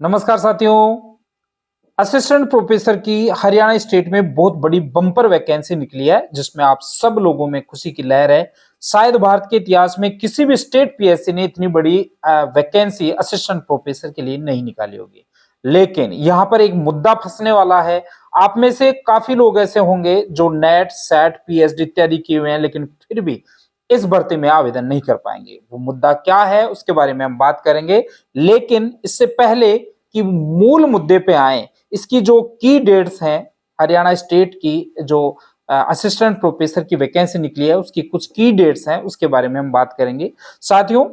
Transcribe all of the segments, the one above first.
नमस्कार साथियों। Assistant professor की हरियाणा स्टेट में बहुत बड़ी बम्पर वैकेंसी निकली है जिसमें आप सब लोगों में खुशी की लहर है। शायद भारत के इतिहास में किसी भी स्टेट पीएससी ने इतनी बड़ी वैकेंसी असिस्टेंट प्रोफेसर के लिए नहीं निकाली होगी। लेकिन यहाँ पर एक मुद्दा फंसने वाला है। आप में से काफी लोग ऐसे होंगे जो नेट सेट पीएचडी इत्यादि किए हुए हैं लेकिन फिर भी इस भर्ती में आवेदन नहीं कर पाएंगे। वो मुद्दा क्या है उसके बारे में हम बात करेंगे। लेकिन इससे पहले कि मूल मुद्दे पे आए, इसकी जो की डेट्स हैं, हरियाणा स्टेट की जो असिस्टेंट प्रोफेसर की वैकेंसी निकली है उसकी कुछ की डेट्स हैं, उसके बारे में हम बात करेंगे। साथियों,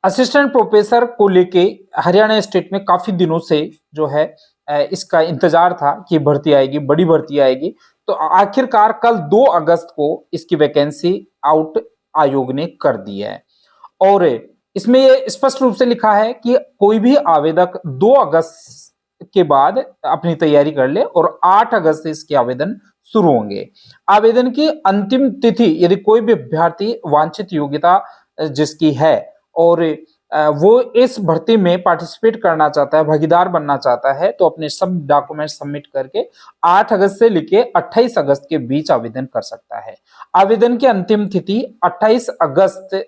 असिस्टेंट प्रोफेसर को लेके हरियाणा स्टेट में काफी दिनों से जो है इसका इंतजार था कि भर्ती आएगी, बड़ी भर्ती आएगी। तो आखिरकार कल 2 अगस्त को इसकी वैकेंसी आउट आयोग ने कर दी है और इसमें ये स्पष्ट रूप से लिखा है कि कोई भी आवेदक 2 अगस्त के बाद अपनी तैयारी कर ले और 8 अगस्त से इसके आवेदन शुरू होंगे। आवेदन की अंतिम तिथि, यदि कोई भी अभ्यर्थी वांछित योग्यता जिसकी है और वो इस भर्ती में पार्टिसिपेट करना चाहता है, भागीदार बनना चाहता है, तो अपने सब डॉक्यूमेंट सबमिट करके 8 अगस्त से लेके 28 अगस्त के बीच आवेदन कर सकता है। आवेदन की अंतिम तिथि 28 अगस्त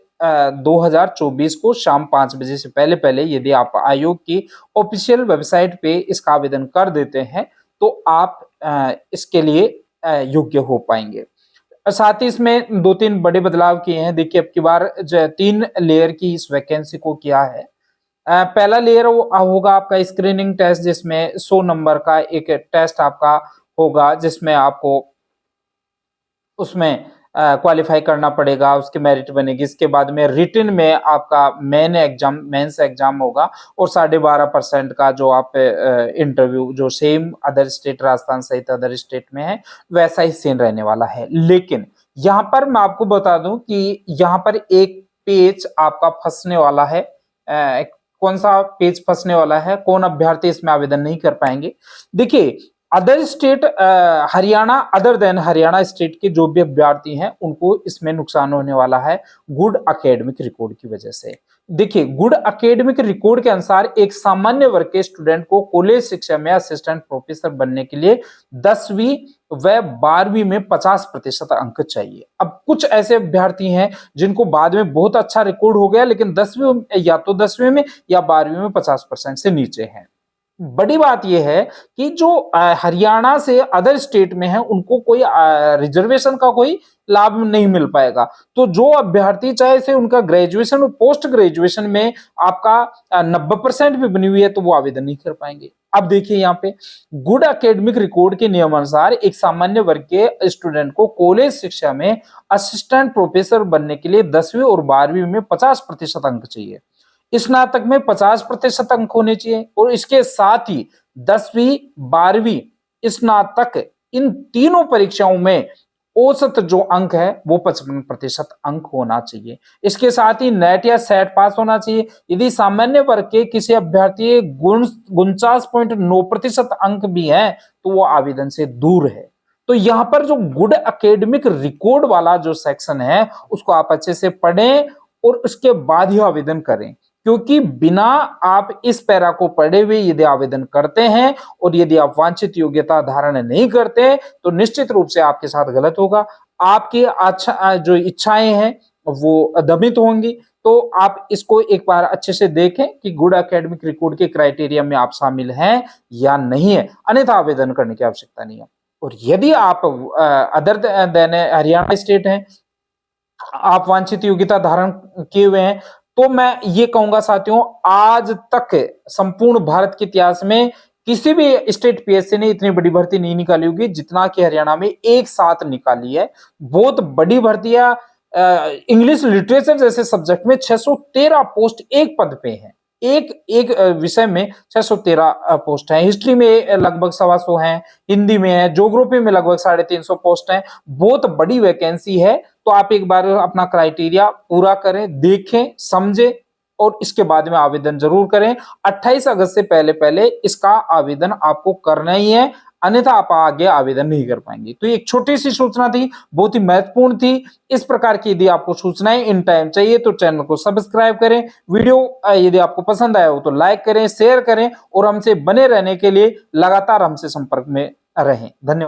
2024 को शाम 5 बजे से पहले पहले यदि आप आयोग की ऑफिशियल वेबसाइट पे इसका आवेदन कर देते हैं तो आप इसके लिए योग्य हो पाएंगे। साथ ही इसमें 2-3 बड़े बदलाव किए हैं। देखिए, अब की बार 3 लेयर की इस वैकेंसी को किया है। पहला लेयर होगा आपका स्क्रीनिंग टेस्ट, जिसमें 100 नंबर का एक टेस्ट आपका होगा, जिसमें आपको उसमें क्वालिफाई करना पड़ेगा, उसकी मेरिट बनेगी। इसके बाद में रिटन में आपका मेंस एग्जाम होगा और 12.5% का जो आप इंटरव्यू, जो सेम अदर स्टेट, राजस्थान सहित अदर स्टेट में है, वैसा ही सेम रहने वाला है। लेकिन यहाँ पर मैं आपको बता दूं कि यहाँ पर एक पेज आपका फंसने वाला है। कौन सा पेज फंसने वाला है, कौन अभ्यर्थी इसमें आवेदन नहीं कर पाएंगे? देखिए, other state Haryana, other than Haryana state के जो भी अभ्यर्थी हैं उनको इसमें नुकसान होने वाला है गुड एकेडमिक रिकॉर्ड की वजह से। देखिए, गुड एकेडमिक रिकॉर्ड के अनुसार एक सामान्य वर्ग के स्टूडेंट को कॉलेज शिक्षा में असिस्टेंट प्रोफेसर बनने के लिए 10वीं व 12वीं में 50% अंक चाहिए। अब कुछ ऐसे अभ्यर्थी हैं जिनको बाद में बहुत अच्छा रिकॉर्ड हो गया लेकिन 10वीं, या तो 10वीं में या 12वीं में 50% से नीचे हैं। बड़ी बात यह है कि जो हरियाणा से अदर स्टेट में है उनको कोई रिजर्वेशन का कोई लाभ नहीं मिल पाएगा। तो जो अभ्यर्थी, चाहे से उनका ग्रेजुएशन और पोस्ट ग्रेजुएशन में आपका 90% भी बनी हुई है, तो वो आवेदन नहीं कर पाएंगे। अब देखिए, यहाँ पे गुड एकेडमिक रिकॉर्ड के नियमानुसार एक सामान्य वर्ग के स्टूडेंट को कॉलेज शिक्षा में असिस्टेंट प्रोफेसर बनने के लिए 10वीं और 12वीं में 50% अंक चाहिए। स्नातक में 50% अंक होने चाहिए और इसके साथ ही 10वीं, 12वीं, स्नातक, इन तीनों परीक्षाओं में औसत जो अंक है वो 55% अंक होना चाहिए। इसके साथ ही नेट या सेट पास होना चाहिए। यदि सामान्य वर्ग के किसी अभ्यर्थी 49.9% अंक भी हैं तो वो आवेदन से दूर है। तो यहाँ पर जो गुड एकेडमिक रिकॉर्ड वाला जो सेक्शन है उसको आप अच्छे से पढ़ें और उसके बाद ही आवेदन करें, क्योंकि बिना आप इस पैरा को पढ़े हुए यदि आवेदन करते हैं और यदि आप वांछित योग्यता धारण नहीं करते तो निश्चित रूप से आपके साथ गलत होगा। आपकी जो इच्छाएं हैं वो दमित होंगी। तो आप इसको एक बार अच्छे से देखें कि गुड एकेडमिक रिकॉर्ड के क्राइटेरिया में आप शामिल हैं या नहीं है, अन्यथा आवेदन करने की आवश्यकता नहीं है। और यदि आप अदर देन हरियाणा स्टेट हैं, आप वांछित योग्यता धारण किए हुए हैं, तो मैं ये कहूंगा साथियों, आज तक संपूर्ण भारत के इतिहास में किसी भी स्टेट पीएससी ने इतनी बड़ी भर्ती नहीं निकाली होगी जितना कि हरियाणा में एक साथ निकाली है। बहुत बड़ी भर्तियां, इंग्लिश लिटरेचर जैसे सब्जेक्ट में 613 पोस्ट एक पद पे है। एक विषय में 613 पोस्ट है। हिस्ट्री में लगभग 125 हैं, हिंदी में है, ज्योग्राफी में लगभग 350 पोस्ट हैं। बहुत बड़ी वैकेंसी है। तो आप एक बार अपना क्राइटेरिया पूरा करें, देखें, समझें और इसके बाद में आवेदन जरूर करें। 28 अगस्त से पहले पहले इसका आवेदन आपको करना ही है, अन्यथा आप आगे आवेदन नहीं कर पाएंगे। तो ये एक छोटी सी सूचना थी, बहुत ही महत्वपूर्ण थी। इस प्रकार की यदि आपको सूचनाएं इन टाइम चाहिए तो चैनल को सब्सक्राइब करें। वीडियो यदि आपको पसंद आया हो तो लाइक करें, शेयर करें और हमसे बने रहने के लिए लगातार हमसे संपर्क में रहें। धन्यवाद।